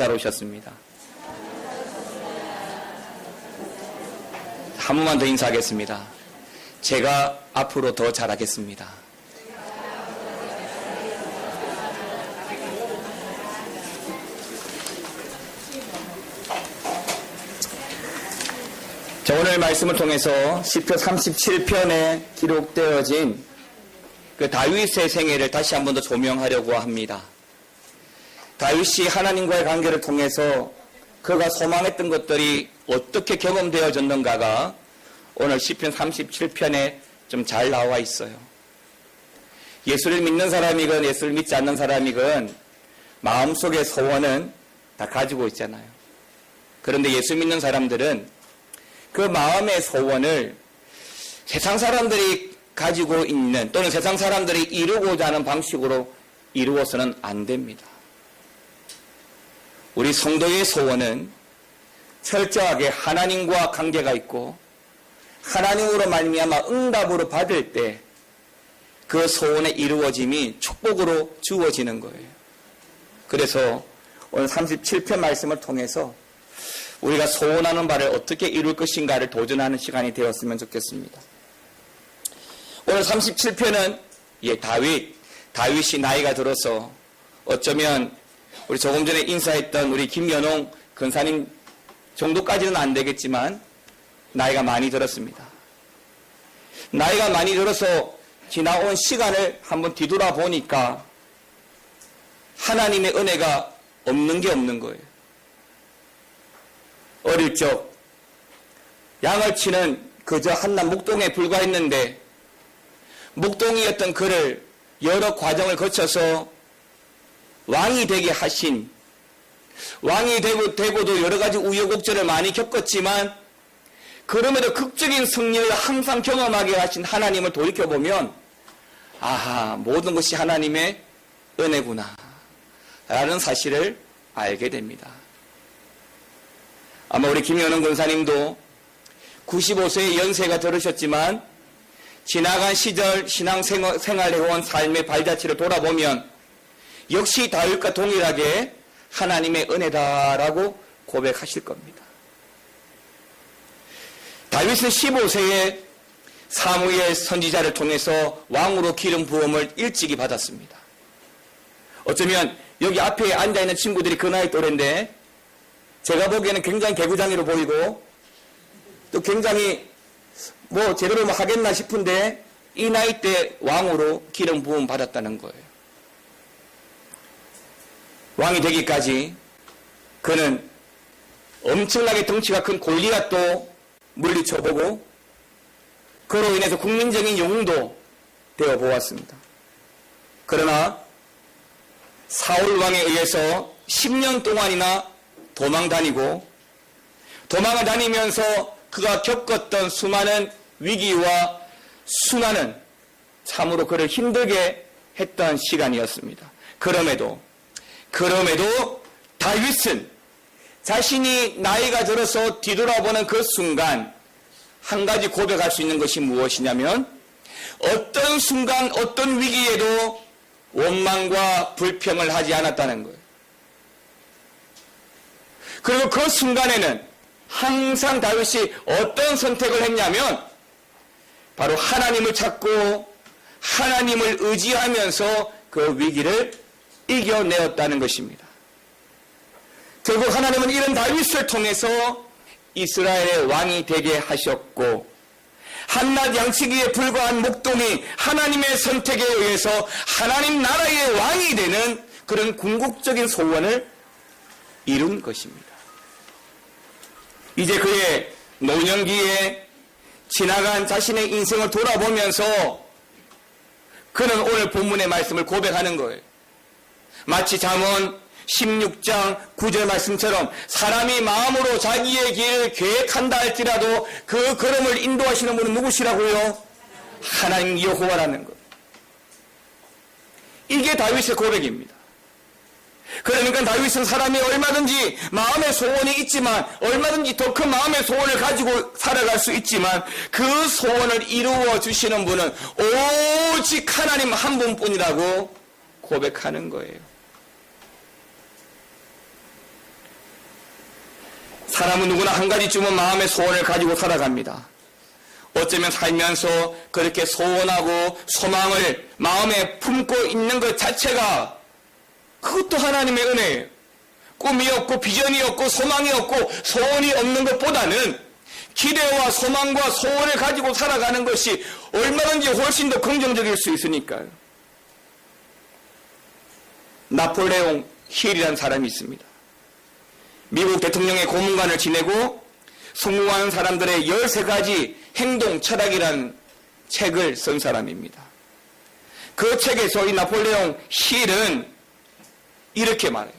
잘 오셨습니다. 한 번만 더 인사하겠습니다. 제가 앞으로 더 잘하겠습니다. 자, 오늘 말씀을 통해서 시편 37편에 기록되어진 그 다윗의 생애를 다시 한 번 더 조명하려고 합니다. 다윗이 하나님과의 관계를 통해서 그가 소망했던 것들이 어떻게 경험되어졌는가가 오늘 시편 37편에 좀 잘 나와 있어요. 예수를 믿는 사람이건 예수를 믿지 않는 사람이건 마음속의 소원은 다 가지고 있잖아요. 그런데 예수 믿는 사람들은 그 마음의 소원을 세상 사람들이 가지고 있는 또는 세상 사람들이 이루고자 하는 방식으로 이루어서는 안 됩니다. 우리 성도의 소원은 철저하게 하나님과 관계가 있고 하나님으로 말미암아 응답으로 받을 때 그 소원의 이루어짐이 축복으로 주어지는 거예요. 그래서 오늘 37편 말씀을 통해서 우리가 소원하는 바를 어떻게 이룰 것인가를 도전하는 시간이 되었으면 좋겠습니다. 오늘 37편은 다윗이 나이가 들어서 어쩌면 우리 조금 전에 인사했던 우리 김연홍 근사님 정도까지는 안 되겠지만 나이가 많이 들었습니다. 나이가 많이 들어서 지나온 시간을 한번 뒤돌아보니까 하나님의 은혜가 없는 게 없는 거예요. 어릴 적 양을 치는 그저 한낱 목동에 불과했는데 목동이었던 그를 여러 과정을 거쳐서 왕이 되게 하신, 왕이 되고도 여러 가지 우여곡절을 많이 겪었지만 그럼에도 극적인 승리를 항상 경험하게 하신 하나님을 돌이켜보면 아하, 모든 것이 하나님의 은혜구나 라는 사실을 알게 됩니다. 아마 우리 김연은 권사님도 95세의 연세가 들으셨지만 지나간 시절 신앙생활해온 삶의 발자취를 돌아보면 역시 다윗과 동일하게 하나님의 은혜다라고 고백하실 겁니다. 다윗은 15세에 사무엘 선지자를 통해서 왕으로 기름 부음을 일찍이 받았습니다. 어쩌면 여기 앞에 앉아있는 친구들이 그 나이 또래인데 제가 보기에는 굉장히 개구장이로 보이고 또 굉장히 제대로 하겠나 싶은데 이 나이 때 왕으로 기름 부음 받았다는 거예요. 왕이 되기까지 그는 엄청나게 덩치가 큰 골리앗도 물리쳐보고 그로 인해서 국민적인 영웅도 되어보았습니다. 그러나 사울 왕에 의해서 10년 동안이나 도망을 다니면서 그가 겪었던 수많은 위기와 순환은 참으로 그를 힘들게 했던 시간이었습니다. 그럼에도 다윗은 자신이 나이가 들어서 뒤돌아보는 그 순간 한 가지 고백할 수 있는 것이 무엇이냐면 어떤 순간 어떤 위기에도 원망과 불평을 하지 않았다는 거예요. 그리고 그 순간에는 항상 다윗이 어떤 선택을 했냐면 바로 하나님을 찾고 하나님을 의지하면서 그 위기를 이겨내었다는 것입니다. 결국 하나님은 이런 다윗을 통해서 이스라엘의 왕이 되게 하셨고 한낱 양치기에 불과한 목동이 하나님의 선택에 의해서 하나님 나라의 왕이 되는 그런 궁극적인 소원을 이룬 것입니다. 이제 그의 노년기에 지나간 자신의 인생을 돌아보면서 그는 오늘 본문의 말씀을 고백하는 거예요. 마치 잠언 16장 9절 말씀처럼 사람이 마음으로 자기의 길을 계획한다 할지라도 그 걸음을 인도하시는 분은 누구시라고요? 하나님 여호와라는 것. 이게 다윗의 고백입니다. 그러니까 다윗은 사람이 얼마든지 마음의 소원이 있지만 얼마든지 더 큰 마음의 소원을 가지고 살아갈 수 있지만 그 소원을 이루어 주시는 분은 오직 하나님 한 분뿐이라고 고백하는 거예요. 사람은 누구나 한 가지쯤은 마음의 소원을 가지고 살아갑니다. 어쩌면 살면서 그렇게 소원하고 소망을 마음에 품고 있는 것 자체가 그것도 하나님의 은혜예요. 꿈이 없고 비전이 없고 소망이 없고 소원이 없는 것보다는 기대와 소망과 소원을 가지고 살아가는 것이 얼마든지 훨씬 더 긍정적일 수 있으니까요. 나폴레옹 힐이라는 사람이 있습니다. 미국 대통령의 고문관을 지내고 성공하는 사람들의 13가지 행동 철학이라는 책을 쓴 사람입니다. 그 책에서 이 나폴레옹 힐은 이렇게 말해요.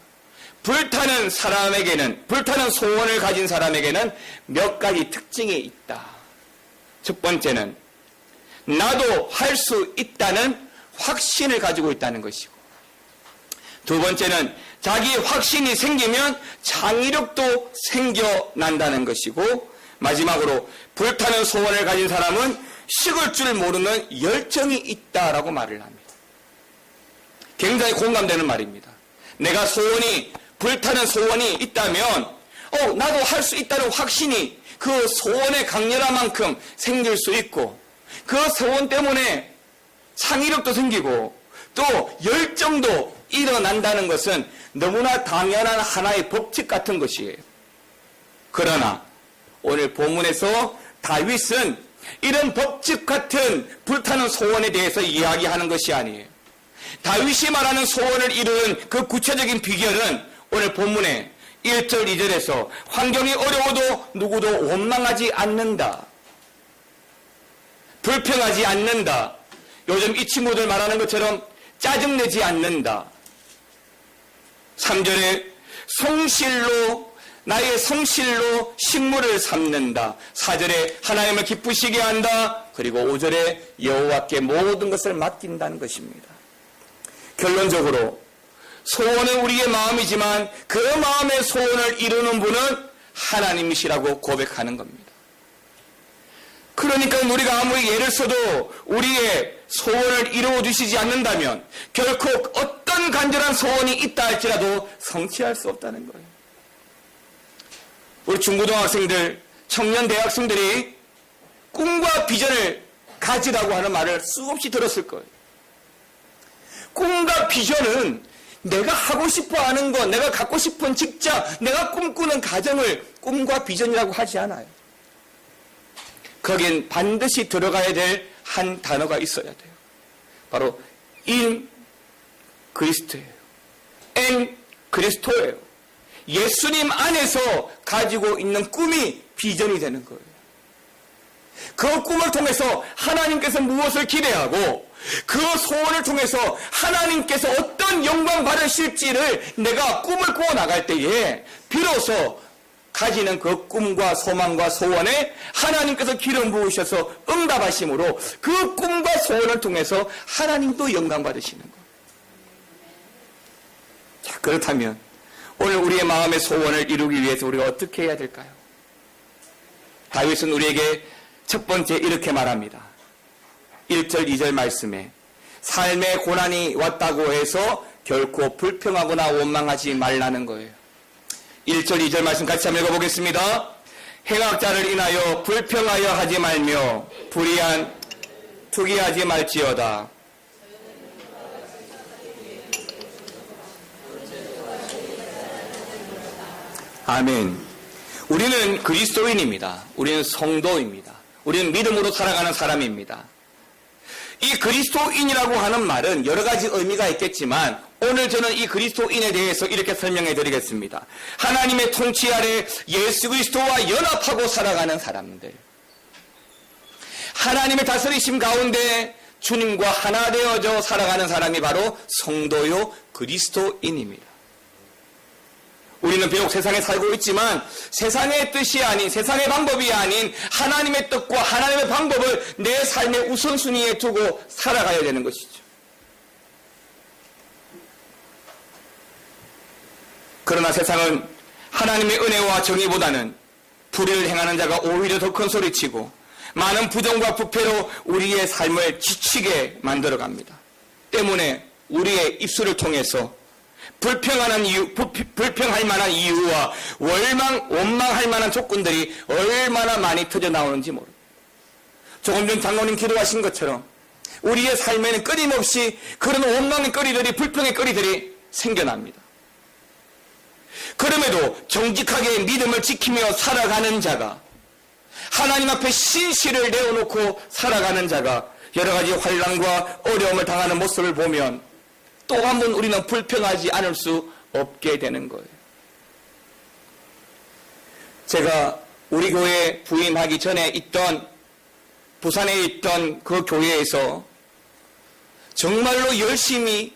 불타는 사람에게는, 불타는 소원을 가진 사람에게는 몇 가지 특징이 있다. 첫 번째는 나도 할 수 있다는 확신을 가지고 있다는 것이고, 두 번째는 자기 확신이 생기면 창의력도 생겨난다는 것이고, 마지막으로 불타는 소원을 가진 사람은 식을 줄 모르는 열정이 있다라고 말을 합니다. 굉장히 공감되는 말입니다. 내가 불타는 소원이 있다면 나도 할 수 있다는 확신이 그 소원의 강렬한 만큼 생길 수 있고, 그 소원 때문에 창의력도 생기고 또 열정도 일어난다는 것은 너무나 당연한 하나의 법칙 같은 것이에요. 그러나 오늘 본문에서 다윗은 이런 법칙 같은 불타는 소원에 대해서 이야기하는 것이 아니에요. 다윗이 말하는 소원을 이루는 그 구체적인 비결은 오늘 본문에 1절 2절에서 환경이 어려워도 누구도 원망하지 않는다, 불평하지 않는다, 요즘 이 친구들 말하는 것처럼 짜증내지 않는다, 3절에 나의 성실로 식물을 삼는다, 4절에 하나님을 기쁘시게 한다, 그리고 5절에 여호와께 모든 것을 맡긴다는 것입니다. 결론적으로 소원은 우리의 마음이지만 그 마음의 소원을 이루는 분은 하나님이시라고 고백하는 겁니다. 그러니까 우리가 아무리 예를 써도 우리의 소원을 이루어 주시지 않는다면 결코 어떤 간절한 소원이 있다 할지라도 성취할 수 없다는 거예요. 우리 중고등학생들, 청년 대학생들이 꿈과 비전을 가지라고 하는 말을 수없이 들었을 거예요. 꿈과 비전은 내가 하고 싶어 하는 것, 내가 갖고 싶은 직장, 내가 꿈꾸는 가정을 꿈과 비전이라고 하지 않아요. 거긴 반드시 들어가야 될 한 단어가 있어야 돼요. 바로 in 그리스도예요. en 그리스도예요. 예수님 안에서 가지고 있는 꿈이 비전이 되는 거예요. 그 꿈을 통해서 하나님께서 무엇을 기대하고 그 소원을 통해서 하나님께서 어떤 영광 받으실지를 내가 꿈을 꾸어 나갈 때에 비로소 가지는 그 꿈과 소망과 소원에 하나님께서 기름 부으셔서 응답하심으로 그 꿈과 소원을 통해서 하나님도 영광 받으시는 거예요. 자, 그렇다면 오늘 우리의 마음의 소원을 이루기 위해서 우리가 어떻게 해야 될까요? 다윗은 우리에게 첫 번째 이렇게 말합니다. 1절 2절 말씀에 삶의 고난이 왔다고 해서 결코 불평하거나 원망하지 말라는 거예요. 1절 2절 말씀 같이 한번 읽어보겠습니다. 행악자를 인하여 불평하여 하지 말며 불의한 투기하지 말지어다. 아멘. 우리는 그리스도인입니다. 우리는 성도입니다. 우리는 믿음으로 살아가는 사람입니다. 이 그리스도인이라고 하는 말은 여러 가지 의미가 있겠지만 오늘 저는 이 그리스도인에 대해서 이렇게 설명해 드리겠습니다. 하나님의 통치 아래 예수 그리스도와 연합하고 살아가는 사람들, 하나님의 다스리심 가운데 주님과 하나 되어져 살아가는 사람이 바로 성도요 그리스도인입니다. 우리는 비록 세상에 살고 있지만 세상의 뜻이 아닌, 세상의 방법이 아닌 하나님의 뜻과 하나님의 방법을 내 삶의 우선순위에 두고 살아가야 되는 것이죠. 그러나 세상은 하나님의 은혜와 정의보다는 불의를 행하는 자가 오히려 더 큰 소리치고 많은 부정과 부패로 우리의 삶을 지치게 만들어갑니다. 때문에 우리의 입술을 통해서 불평할 만한 이유와 원망할 만한 조건들이 얼마나 많이 터져 나오는지 모릅니다. 조금 전 장로님 기도하신 것처럼 우리의 삶에는 끊임없이 그런 원망의 거리들이, 불평의 거리들이 생겨납니다. 그럼에도 정직하게 믿음을 지키며 살아가는 자가, 하나님 앞에 신실을 내어놓고 살아가는 자가 여러 가지 환난과 어려움을 당하는 모습을 보면 또 한 번 우리는 불평하지 않을 수 없게 되는 거예요. 제가 우리 교회 부임하기 전에 부산에 있던 그 교회에서 정말로 열심히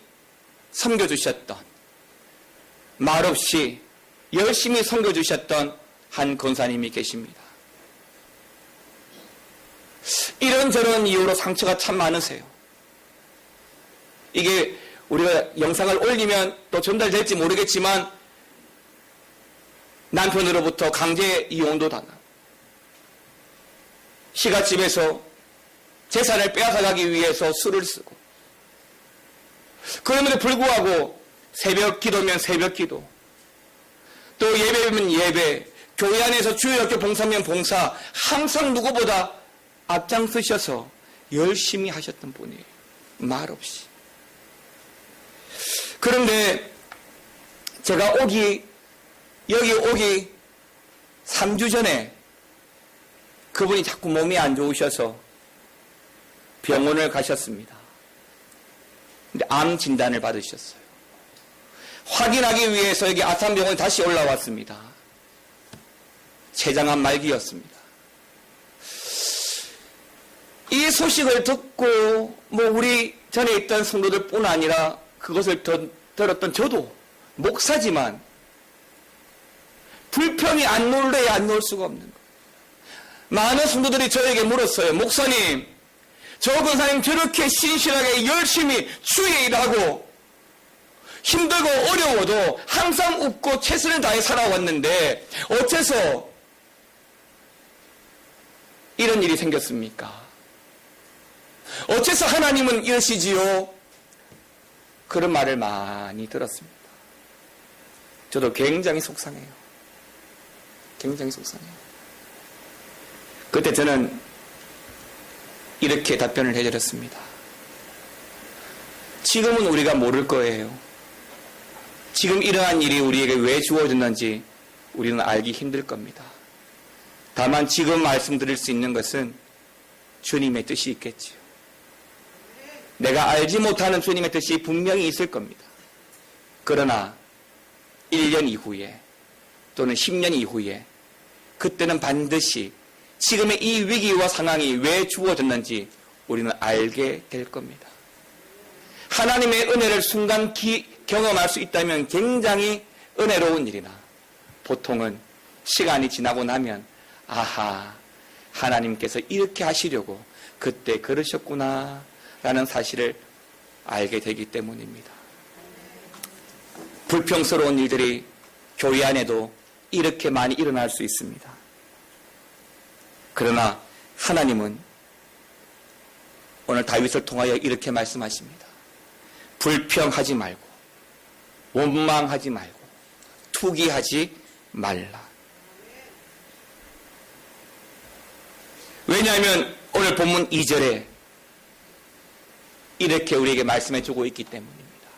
섬겨주셨던, 말없이 열심히 섬겨주셨던 한 권사님이 계십니다. 이런저런 이유로 상처가 참 많으세요. 이게 우리가 영상을 올리면 또 전달될지 모르겠지만 남편으로부터 강제 이혼도 당하고 시가집에서 재산을 빼앗아가기 위해서 술을 쓰고, 그럼에도 불구하고 새벽 기도면 새벽 기도, 또 예배면 예배, 교회 안에서 주일학교 봉사면 봉사, 항상 누구보다 앞장서셔서 열심히 하셨던 분이에요. 말없이. 그런데 제가 여기 오기 3주 전에 그분이 자꾸 몸이 안 좋으셔서 병원을 가셨습니다. 근데 암 진단을 받으셨어요. 확인하기 위해서 여기 아산병원에 다시 올라왔습니다. 췌장암 말기였습니다. 이 소식을 듣고 우리 전에 있던 성도들 뿐 아니라 그것을 들었던 저도 목사지만 불평이 안 놀래야 안 놀 수가 없는 거예요. 많은 성도들이 저에게 물었어요. 목사님, 저 권사님 저렇게 신실하게 열심히 주의 일하고 힘들고 어려워도 항상 웃고 최선을 다해 살아왔는데 어째서 이런 일이 생겼습니까? 어째서 하나님은 이러시지요? 그런 말을 많이 들었습니다. 저도 굉장히 속상해요. 굉장히 속상해요. 그때 저는 이렇게 답변을 해드렸습니다. 지금은 우리가 모를 거예요. 지금 이러한 일이 우리에게 왜 주어졌는지 우리는 알기 힘들 겁니다. 다만 지금 말씀드릴 수 있는 것은 주님의 뜻이 있겠지요. 내가 알지 못하는 주님의 뜻이 분명히 있을 겁니다. 그러나 1년 이후에 또는 10년 이후에 그때는 반드시 지금의 이 위기와 상황이 왜 주어졌는지 우리는 알게 될 겁니다. 하나님의 은혜를 순간 경험할 수 있다면 굉장히 은혜로운 일이나 보통은 시간이 지나고 나면 아하, 하나님께서 이렇게 하시려고 그때 그러셨구나 라는 사실을 알게 되기 때문입니다. 불평스러운 일들이 교회 안에도 이렇게 많이 일어날 수 있습니다. 그러나 하나님은 오늘 다윗을 통하여 이렇게 말씀하십니다. 불평하지 말고 원망하지 말고 투기하지 말라. 왜냐하면 오늘 본문 2절에 이렇게 우리에게 말씀해 주고 있기 때문입니다.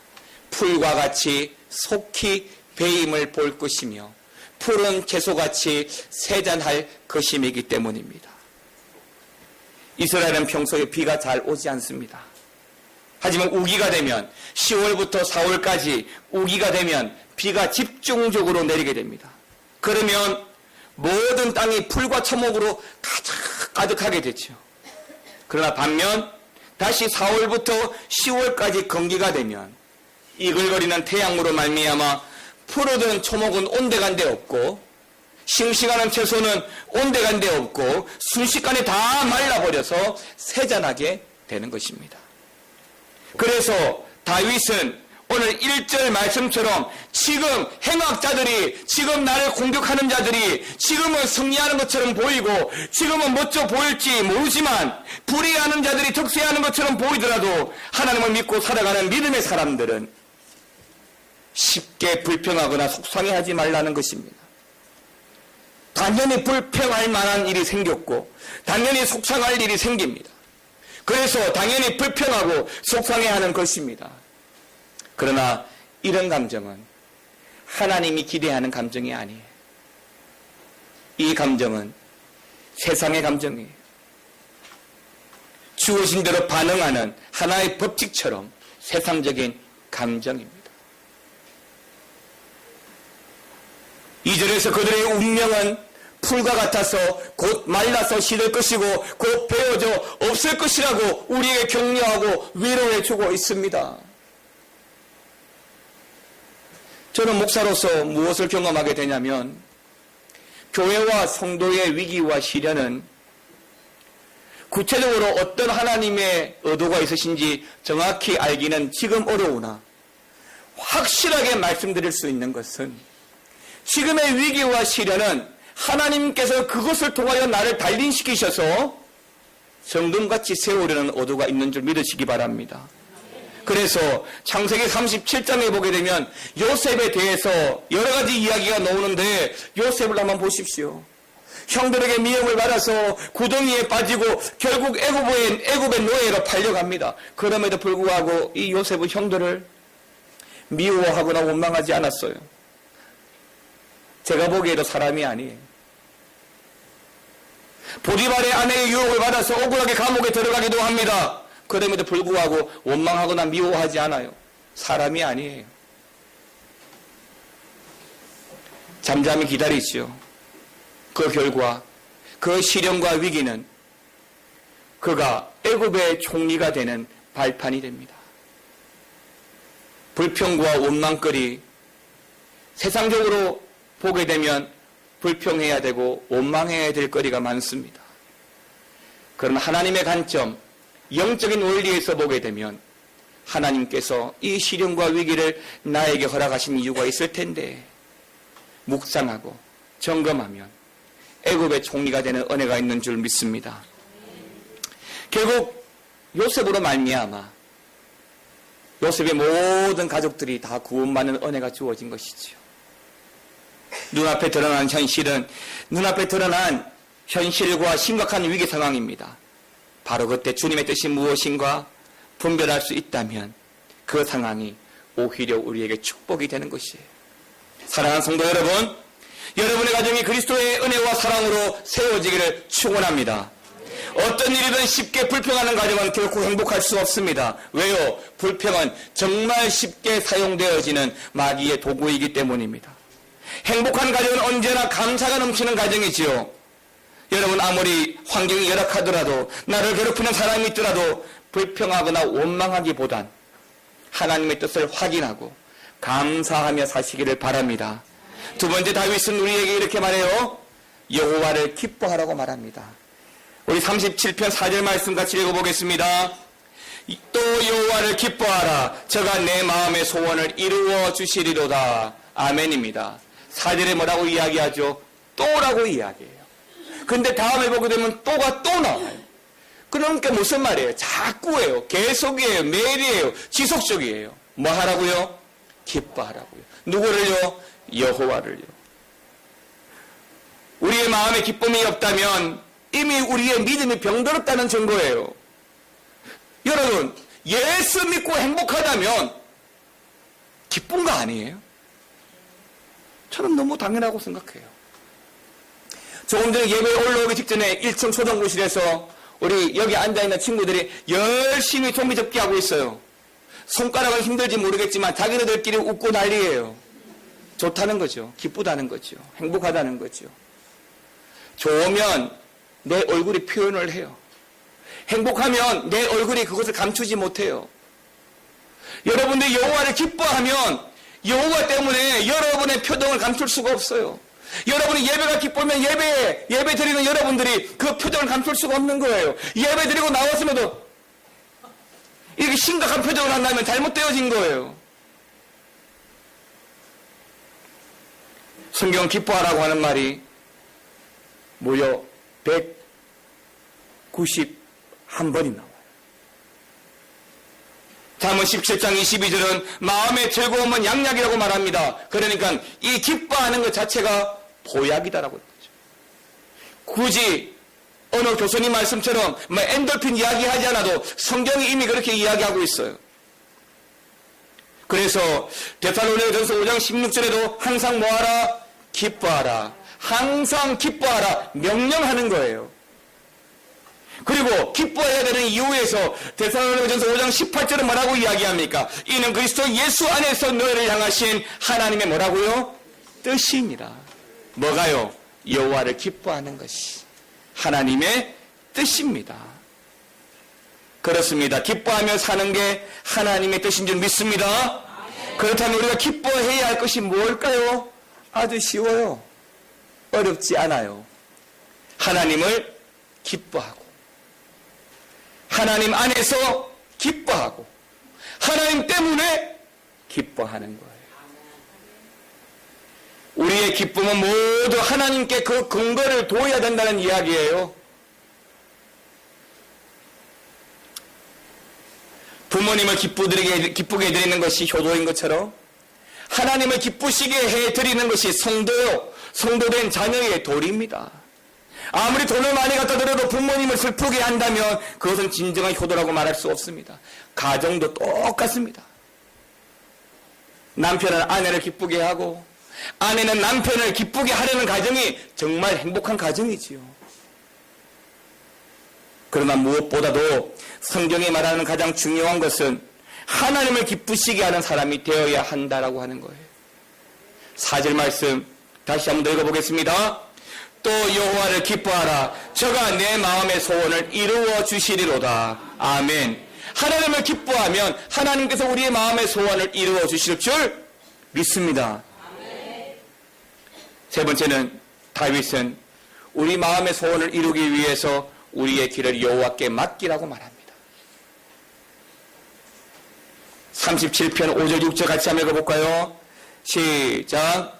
풀과 같이 속히 배임을 볼 것이며 푸른 채소같이 세잔할 것임이기 때문입니다. 이스라엘은 평소에 비가 잘 오지 않습니다. 하지만 우기가 되면 10월부터 4월까지 우기가 되면 비가 집중적으로 내리게 됩니다. 그러면 모든 땅이 풀과 초목으로 가득하게 되죠. 그러나 반면 다시 4월부터 10월까지 건기가 되면 이글거리는 태양으로 말미암아 풀어둔 초목은 온데간데 없고 싱싱하는 채소는 온데간데 없고 순식간에 다 말라버려서 세잔하게 되는 것입니다. 그래서 다윗은 오늘 1절 말씀처럼 지금 행악자들이, 지금 나를 공격하는 자들이 지금은 승리하는 것처럼 보이고 지금은 멋져 보일지 모르지만 불의하는 자들이 득세하는 것처럼 보이더라도 하나님을 믿고 살아가는 믿음의 사람들은 쉽게 불평하거나 속상해하지 말라는 것입니다. 당연히 불평할 만한 일이 생겼고 당연히 속상할 일이 생깁니다. 그래서 당연히 불평하고 속상해하는 것입니다. 그러나 이런 감정은 하나님이 기대하는 감정이 아니에요. 이 감정은 세상의 감정이에요. 주어진 대로 반응하는 하나의 법칙처럼 세상적인 감정입니다. 2절에서 그들의 운명은 풀과 같아서 곧 말라서 시들 것이고 곧 베어져 없을 것이라고 우리에게 격려하고 위로해 주고 있습니다. 저는 목사로서 무엇을 경험하게 되냐면 교회와 성도의 위기와 시련은 구체적으로 어떤 하나님의 의도가 있으신지 정확히 알기는 지금 어려우나 확실하게 말씀드릴 수 있는 것은 지금의 위기와 시련은 하나님께서 그것을 통하여 나를 단련시키셔서 정금같이 세우려는 의도가 있는 줄 믿으시기 바랍니다. 그래서 창세기 37장에 보게 되면 요셉에 대해서 여러 가지 이야기가 나오는데 요셉을 한번 보십시오. 형들에게 미움을 받아서 구덩이에 빠지고 결국 애굽의 노예로 팔려갑니다. 그럼에도 불구하고 이 요셉은 형들을 미워하거나 원망하지 않았어요. 제가 보기에도 사람이 아니에요. 보디발의 아내의 유혹을 받아서 억울하게 감옥에 들어가기도 합니다. 그럼에도 불구하고 원망하거나 미워하지 않아요. 사람이 아니에요. 잠잠히 기다리죠. 그 결과 그 시련과 위기는 그가 애굽의 총리가 되는 발판이 됩니다. 불평과 원망거리 세상적으로 보게 되면 불평해야 되고 원망해야 될 거리가 많습니다. 그러나 하나님의 관점, 영적인 원리에서 보게 되면 하나님께서 이 시련과 위기를 나에게 허락하신 이유가 있을 텐데 묵상하고 점검하면 애굽의 총리가 되는 은혜가 있는 줄 믿습니다. 결국 요셉으로 말미암아 요셉의 모든 가족들이 다 구원받는 은혜가 주어진 것이지요. 눈앞에 드러난 현실은 눈앞에 드러난 현실과 심각한 위기 상황입니다. 바로 그때 주님의 뜻이 무엇인가 분별할 수 있다면 그 상황이 오히려 우리에게 축복이 되는 것이에요. 사랑하는 성도 여러분, 여러분의 가정이 그리스도의 은혜와 사랑으로 세워지기를 축원합니다. 어떤 일이든 쉽게 불평하는 가정은 결코 행복할 수 없습니다. 왜요? 불평은 정말 쉽게 사용되어지는 마귀의 도구이기 때문입니다. 행복한 가정은 언제나 감사가 넘치는 가정이지요. 여러분 아무리 환경이 열악하더라도 나를 괴롭히는 사람이 있더라도 불평하거나 원망하기보단 하나님의 뜻을 확인하고 감사하며 사시기를 바랍니다. 두 번째 다윗은 우리에게 이렇게 말해요. 여호와를 기뻐하라고 말합니다. 우리 37편 4절 말씀 같이 읽어보겠습니다. 또 여호와를 기뻐하라. 저가 내 마음의 소원을 이루어 주시리로다. 아멘입니다. 4절에 뭐라고 이야기하죠? 또라고 이야기해요. 근데 다음에 보게 되면 또가 또 나와요. 그러니까 무슨 말이에요? 자꾸예요. 계속이에요. 매일이에요. 지속적이에요. 뭐 하라고요? 기뻐하라고요. 누구를요? 여호와를요. 우리의 마음에 기쁨이 없다면 이미 우리의 믿음이 병들었다는 증거예요. 여러분, 예수 믿고 행복하다면 기쁜 거 아니에요? 저는 너무 당연하고 생각해요. 조금 전에 예배에 올라오기 직전에 1층 초등부실에서 우리 여기 앉아있는 친구들이 열심히 좀비 접기 하고 있어요. 손가락은 힘들지 모르겠지만 자기네들끼리 웃고 난리예요. 좋다는 거죠. 기쁘다는 거죠. 행복하다는 거죠. 좋으면 내 얼굴이 표현을 해요. 행복하면 내 얼굴이 그것을 감추지 못해요. 여러분들이 여호와를 기뻐하면 여호와 때문에 여러분의 표정을 감출 수가 없어요. 여러분이 예배가 기쁘면 예배 드리는 여러분들이 그 표정을 감출 수가 없는 거예요. 예배 드리고 나왔음에도 이렇게 심각한 표정을 한다면 잘못되어진 거예요. 성경 기뻐하라고 하는 말이 무려 191번이 나와요. 잠언 17장 22절은 마음의 즐거움은 양약이라고 말합니다. 그러니까 이 기뻐하는 것 자체가 보약이다라고 했죠. 굳이 어느 교수님 말씀처럼 엔돌핀 이야기하지 않아도 성경이 이미 그렇게 이야기하고 있어요. 그래서 데살로니가전서 5장 16절에도 항상 뭐하라? 기뻐하라. 항상 기뻐하라. 명령하는 거예요. 그리고 기뻐해야 되는 이유에서 데살로니가전서 5장 18절은 뭐라고 이야기합니까? 이는 그리스도 예수 안에서 너희를 향하신 하나님의 뭐라고요? 뜻이니라. 뭐가요? 여호와를 기뻐하는 것이 하나님의 뜻입니다. 그렇습니다. 기뻐하며 사는 게 하나님의 뜻인 줄 믿습니다. 그렇다면 우리가 기뻐해야 할 것이 뭘까요? 아주 쉬워요. 어렵지 않아요. 하나님을 기뻐하고 하나님 안에서 기뻐하고 하나님 때문에 기뻐하는 거예요. 우리의 기쁨은 모두 하나님께 그 근거를 둬야 된다는 이야기예요. 부모님을 기쁘게 해드리는 것이 효도인 것처럼 하나님을 기쁘시게 해드리는 것이 성도된 자녀의 도리입니다. 아무리 돈을 많이 갖다 드려도 부모님을 슬프게 한다면 그것은 진정한 효도라고 말할 수 없습니다. 가정도 똑같습니다. 남편은 아내를 기쁘게 하고 아내는 남편을 기쁘게 하려는 가정이 정말 행복한 가정이지요. 그러나 무엇보다도 성경이 말하는 가장 중요한 것은 하나님을 기쁘시게 하는 사람이 되어야 한다라고 하는 거예요. 4절 말씀 다시 한번 더 읽어보겠습니다. 또 여호와를 기뻐하라. 저가 내 마음의 소원을 이루어 주시리로다. 아멘. 하나님을 기뻐하면 하나님께서 우리의 마음의 소원을 이루어 주실 줄 믿습니다. 세 번째는 다윗은 우리 마음의 소원을 이루기 위해서 우리의 길을 여호와께 맡기라고 말합니다. 37편 5절 6절 같이 한번 읽어볼까요? 시작.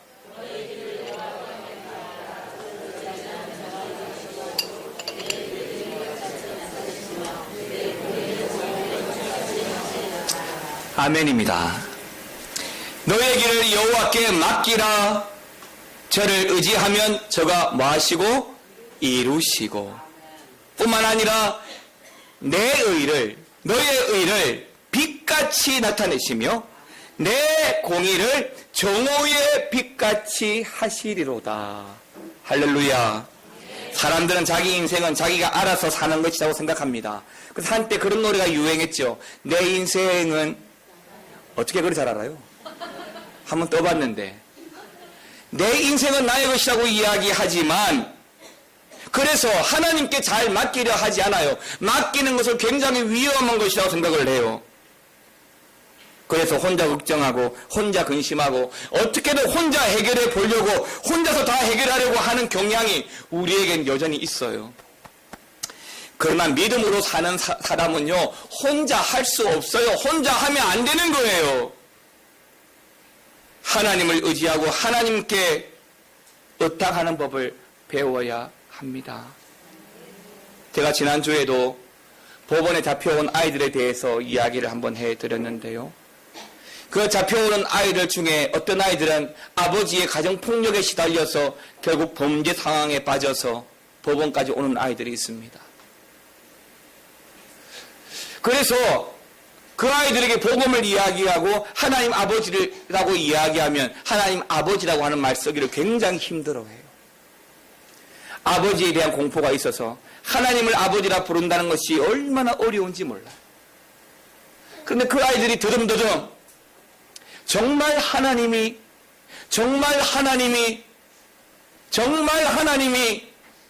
아멘입니다. 너의 길을 여호와께 맡기라. 저를 의지하면 저가 뭐 하시고 이루시고 뿐만 아니라 너의 의를 빛같이 나타내시며 내 공의를 정오의 빛같이 하시리로다. 할렐루야. 사람들은 자기 인생은 자기가 알아서 사는 것이라고 생각합니다. 그래서 한때 그런 노래가 유행했죠. 내 인생은 어떻게 그리 잘 알아요? 한번 떠봤는데 내 인생은 나의 것이라고 이야기하지만 그래서 하나님께 잘 맡기려 하지 않아요. 맡기는 것을 굉장히 위험한 것이라고 생각을 해요. 그래서 혼자 걱정하고 혼자 근심하고 어떻게든 혼자 해결해 보려고 혼자서 다 해결하려고 하는 경향이 우리에겐 여전히 있어요. 그러나 믿음으로 사는 사람은요, 혼자 할 수 없어요. 혼자 하면 안 되는 거예요. 하나님을 의지하고 하나님께 의탁하는 법을 배워야 합니다. 제가 지난주에도 법원에 잡혀온 아이들에 대해서 이야기를 한번 해드렸는데요. 그 잡혀오는 아이들 중에 어떤 아이들은 아버지의 가정폭력에 시달려서 결국 범죄 상황에 빠져서 법원까지 오는 아이들이 있습니다. 그래서 그 아이들에게 복음을 이야기하고 하나님 아버지라고 이야기하면 하나님 아버지라고 하는 말 쓰기를 굉장히 힘들어해요. 아버지에 대한 공포가 있어서 하나님을 아버지라 부른다는 것이 얼마나 어려운지 몰라요. 그런데 그 아이들이 드럼드럼 정말 하나님이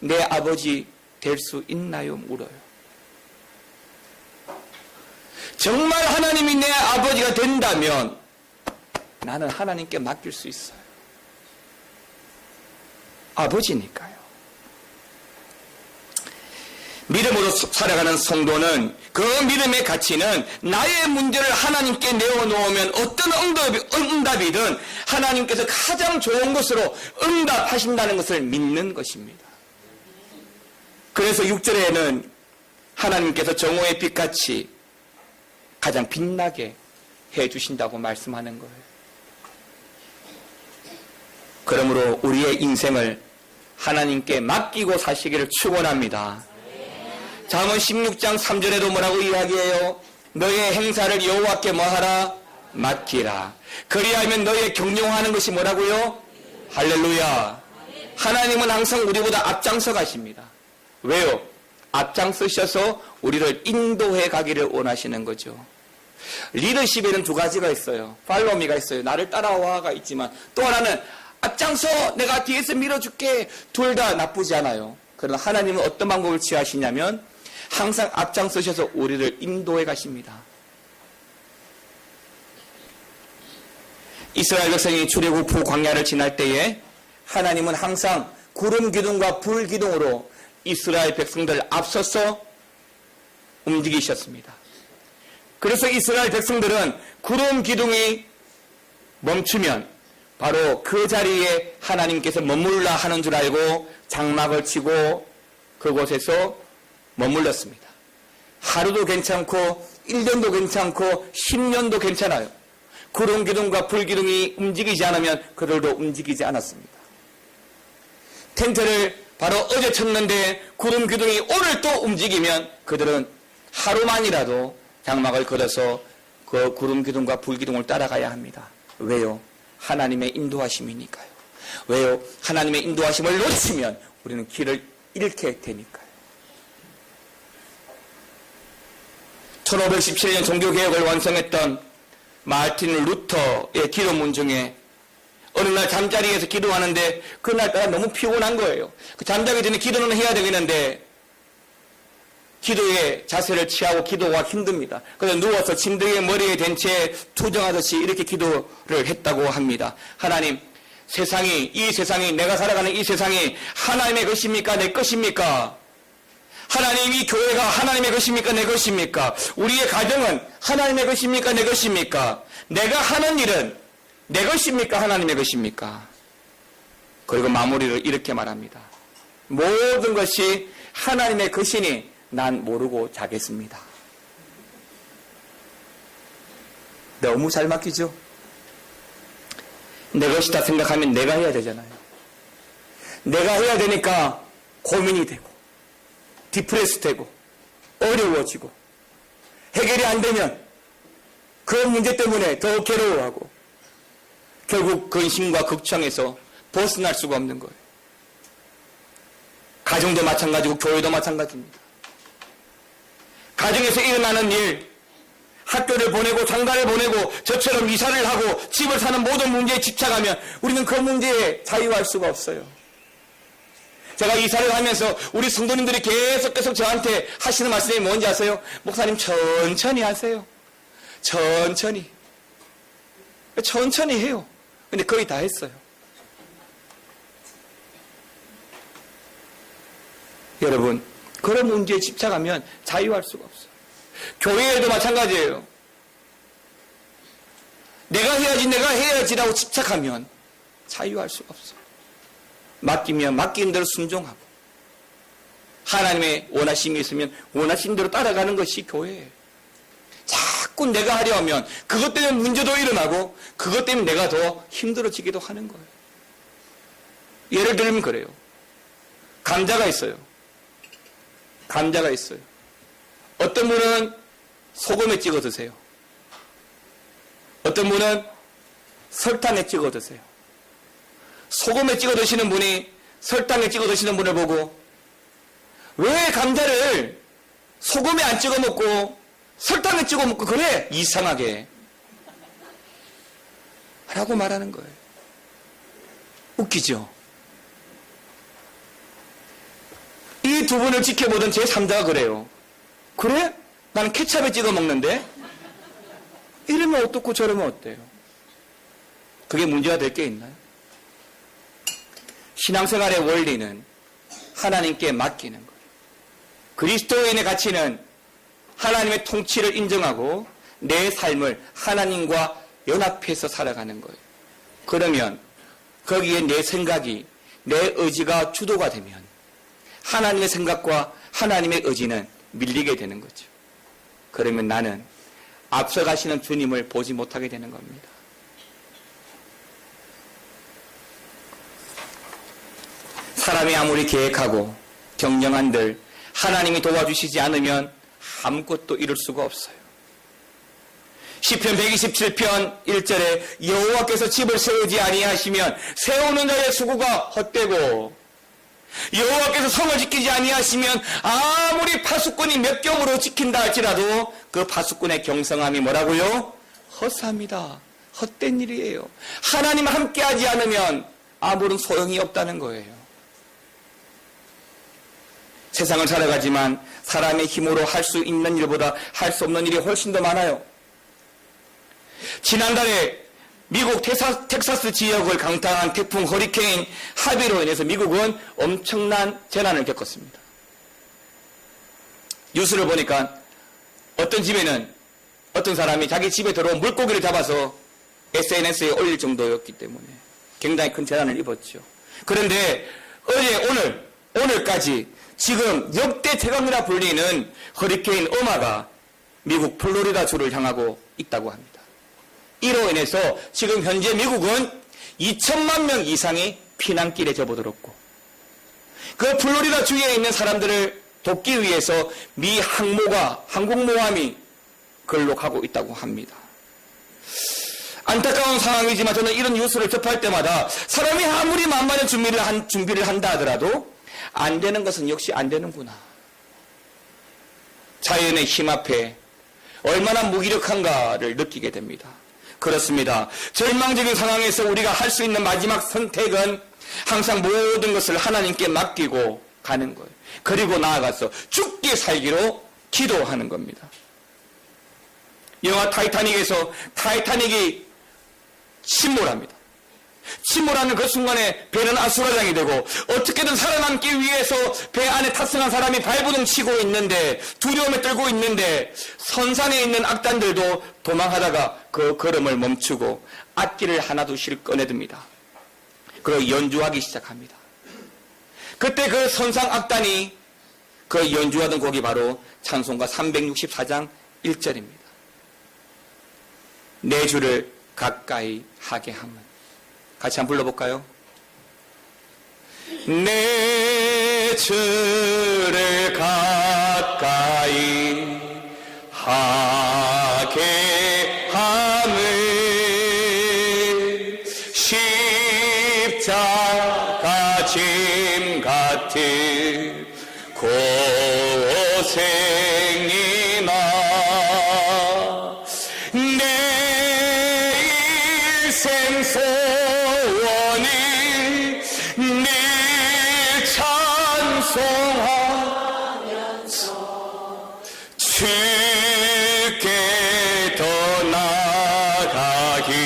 내 아버지 될 수 있나요? 물어요. 정말 하나님이 내 아버지가 된다면 나는 하나님께 맡길 수 있어요. 아버지니까요. 믿음으로 살아가는 성도는 그 믿음의 가치는 나의 문제를 하나님께 내어놓으면 어떤 응답이든 하나님께서 가장 좋은 것으로 응답하신다는 것을 믿는 것입니다. 그래서 6절에는 하나님께서 정오의 빛같이 가장 빛나게 해주신다고 말씀하는 거예요. 그러므로 우리의 인생을 하나님께 맡기고 사시기를 축원합니다. 잠언 16장 3절에도 뭐라고 이야기해요? 너의 행사를 여호와께 뭐하라? 맡기라. 그리하면 너의 경영하는 것이 뭐라고요? 할렐루야. 하나님은 항상 우리보다 앞장서 가십니다. 왜요? 앞장서셔서 우리를 인도해 가기를 원하시는 거죠. 리더십에는 두 가지가 있어요. 팔로미가 있어요. 나를 따라와가 있지만 또 하나는 앞장서 내가 뒤에서 밀어줄게. 둘 다 나쁘지 않아요. 그러나 하나님은 어떤 방법을 취하시냐면 항상 앞장서셔서 우리를 인도해 가십니다. 이스라엘 백성이 출애굽 후 광야를 지날 때에 하나님은 항상 구름 기둥과 불 기둥으로 이스라엘 백성들을 앞서서 움직이셨습니다. 그래서 이스라엘 백성들은 구름 기둥이 멈추면 바로 그 자리에 하나님께서 머물라 하는 줄 알고 장막을 치고 그곳에서 머물렀습니다. 하루도 괜찮고 1년도 괜찮고 10년도 괜찮아요. 구름 기둥과 불 기둥이 움직이지 않으면 그들도 움직이지 않았습니다. 텐트를 바로 어제 쳤는데 구름 기둥이 오늘 또 움직이면 그들은 하루만이라도 장막을 걸어서 그 구름 기둥과 불 기둥을 따라가야 합니다. 왜요? 하나님의 인도하심이니까요. 왜요? 하나님의 인도하심을 놓치면 우리는 길을 잃게 되니까요. 1517년 종교개혁을 완성했던 마르틴 루터의 기도문 중에 어느 날 잠자리에서 기도하는데 그날따라 너무 피곤한 거예요. 그 잠자기 전에 기도는 해야 되겠는데 기도의 자세를 취하고 기도가 힘듭니다. 그래서 누워서 침대에 머리에 댄 채 투정하듯이 이렇게 기도를 했다고 합니다. 하나님, 이 세상이 내가 살아가는 이 세상이 하나님의 것입니까? 내 것입니까? 하나님, 이 교회가 하나님의 것입니까? 내 것입니까? 우리의 가정은 하나님의 것입니까? 내 것입니까? 내가 하는 일은 내 것입니까? 하나님의 것입니까? 그리고 마무리를 이렇게 말합니다. 모든 것이 하나님의 것이니 난 모르고 자겠습니다. 너무 잘 맡기죠? 내 것이다 생각하면 내가 해야 되잖아요. 내가 해야 되니까 고민이 되고 디프레스 되고 어려워지고 해결이 안 되면 그 문제 때문에 더 괴로워하고 결국 근심과 걱정에서 벗어날 수가 없는 거예요. 가정도 마찬가지고 교회도 마찬가지입니다. 가정에서 일어나는 일, 학교를 보내고 장가를 보내고 저처럼 이사를 하고 집을 사는 모든 문제에 집착하면 우리는 그 문제에 자유할 수가 없어요. 제가 이사를 하면서 우리 성도님들이 계속 저한테 하시는 말씀이 뭔지 아세요? 목사님 천천히 하세요. 천천히 해요. 근데 거의 다 했어요. 여러분, 그런 문제에 집착하면 자유할 수가 없어요. 교회에도 마찬가지예요. 내가 해야지라고 집착하면 자유할 수가 없어요. 맡기면 맡긴 대로 순종하고 하나님의 원하심이 있으면 원하신 대로 따라가는 것이 교회예요. 자꾸 내가 하려 하면 그것 때문에 문제도 일어나고 그것 때문에 내가 더 힘들어지기도 하는 거예요. 예를 들면 그래요. 감자가 있어요. 어떤 분은 소금에 찍어 드세요. 어떤 분은 설탕에 찍어 드세요. 소금에 찍어 드시는 분이 설탕에 찍어 드시는 분을 보고 왜 감자를 소금에 안 찍어 먹고 설탕에 찍어 먹고 그래? 이상하게 라고 말하는 거예요. 웃기죠? 이 두 분을 지켜보던 제 3자가 그래요. 그래? 나는 케찹에 찍어 먹는데? 이러면 어떻고 저러면 어때요? 그게 문제가 될 게 있나요? 신앙생활의 원리는 하나님께 맡기는 거예요. 그리스도인의 가치는 하나님의 통치를 인정하고 내 삶을 하나님과 연합해서 살아가는 거예요. 그러면 거기에 내 생각이, 내 의지가 주도가 되면 하나님의 생각과 하나님의 의지는 밀리게 되는 거죠. 그러면 나는 앞서가시는 주님을 보지 못하게 되는 겁니다. 사람이 아무리 계획하고 경영한들 하나님이 도와주시지 않으면 아무것도 이룰 수가 없어요. 시편 127편 1절에 여호와께서 집을 세우지 아니하시면 세우는 자의 수고가 헛되고 여호와께서 성을 지키지 아니하시면 아무리 파수꾼이 몇 경으로 지킨다 할지라도 그 파수꾼의 경성함이 뭐라고요? 헛사입니다. 헛된 일이에요. 하나님 함께하지 않으면 아무런 소용이 없다는 거예요. 세상을 살아가지만 사람의 힘으로 할 수 있는 일보다 할 수 없는 일이 훨씬 더 많아요. 지난달에 미국 텍사스 지역을 강타한 태풍 허리케인 하비로 인해서 미국은 엄청난 재난을 겪었습니다. 뉴스를 보니까 어떤 집에는 어떤 사람이 자기 집에 들어온 물고기를 잡아서 SNS에 올릴 정도였기 때문에 굉장히 큰 재난을 입었죠. 그런데 어제 오늘까지 지금 역대 최강이라 불리는 허리케인 어마가 미국 플로리다 주를 향하고 있다고 합니다. 이로 인해서 지금 현재 미국은 2천만 명 이상이 피난길에 접어들었고 그 플로리다 주에 있는 사람들을 돕기 위해서 미 항공모함이 걸로 가고 있다고 합니다. 안타까운 상황이지만 저는 이런 뉴스를 접할 때마다 사람이 아무리 만만한 준비를 한다 하더라도 안 되는 것은 역시 안 되는구나. 자연의 힘 앞에 얼마나 무기력한가를 느끼게 됩니다. 그렇습니다. 절망적인 상황에서 우리가 할 수 있는 마지막 선택은 항상 모든 것을 하나님께 맡기고 가는 거예요. 그리고 나아가서 죽기 살기로 기도하는 겁니다. 영화 타이타닉에서 타이타닉이 침몰합니다. 침몰하는 그 순간에 배는 아수라장이 되고 어떻게든 살아남기 위해서 배 안에 탑승한 사람이 발버둥 치고 있는데 두려움에 떨고 있는데 선산에 있는 악단들도 도망하다가 그 걸음을 멈추고 악기를 하나둘씩 꺼내듭니다. 그리고 연주하기 시작합니다. 그때 그 선상 악단이 그 연주하던 곡이 바로 찬송가 364장 1절입니다. 내 주를 가까이 하게 함은. 같이 한번 불러볼까요? 내 주를 가까이 하게 함을 십자가 짐 같은 고생이나 내 일생 소원을 늘 찬송하면서 주께 더 나아가길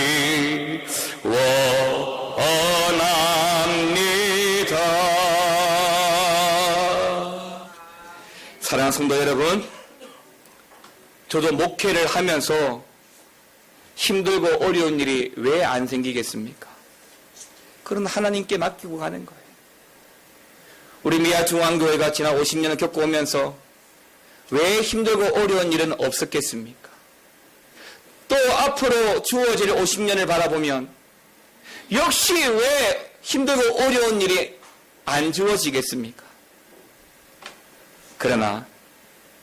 원합니다. 사랑하는 성도 여러분, 저도 목회를 하면서 힘들고 어려운 일이 왜 안 생기겠습니까? 그건 하나님께 맡기고 가는 거예요. 우리 미아 중앙교회가 지난 50년을 겪어오면서 왜 힘들고 어려운 일은 없었겠습니까? 또 앞으로 주어질 50년을 바라보면 역시 왜 힘들고 어려운 일이 안 주어지겠습니까? 그러나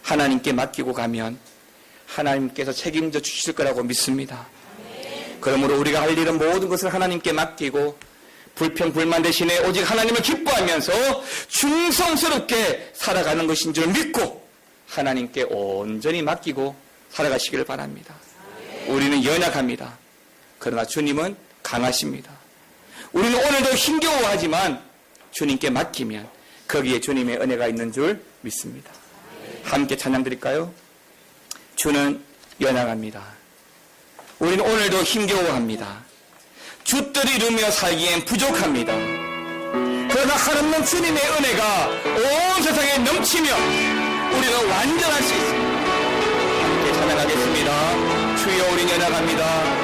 하나님께 맡기고 가면 하나님께서 책임져 주실 거라고 믿습니다. 그러므로 우리가 할 일은 모든 것을 하나님께 맡기고 불평 불만 대신에 오직 하나님을 기뻐하면서 충성스럽게 살아가는 것인 줄 믿고 하나님께 온전히 맡기고 살아가시기를 바랍니다. 우리는 연약합니다. 그러나 주님은 강하십니다. 우리는 오늘도 힘겨워하지만 주님께 맡기면 거기에 주님의 은혜가 있는 줄 믿습니다. 함께 찬양 드릴까요? 주는 연약합니다. 우리는 오늘도 힘겨워합니다. 주들이 이루며 살기엔 부족합니다. 그러나 한없는 주님의 은혜가 온 세상에 넘치며 우리는 완전할 수 있습니다. 함께 찬양하겠습니다. 주여, 우리는 연약합니다.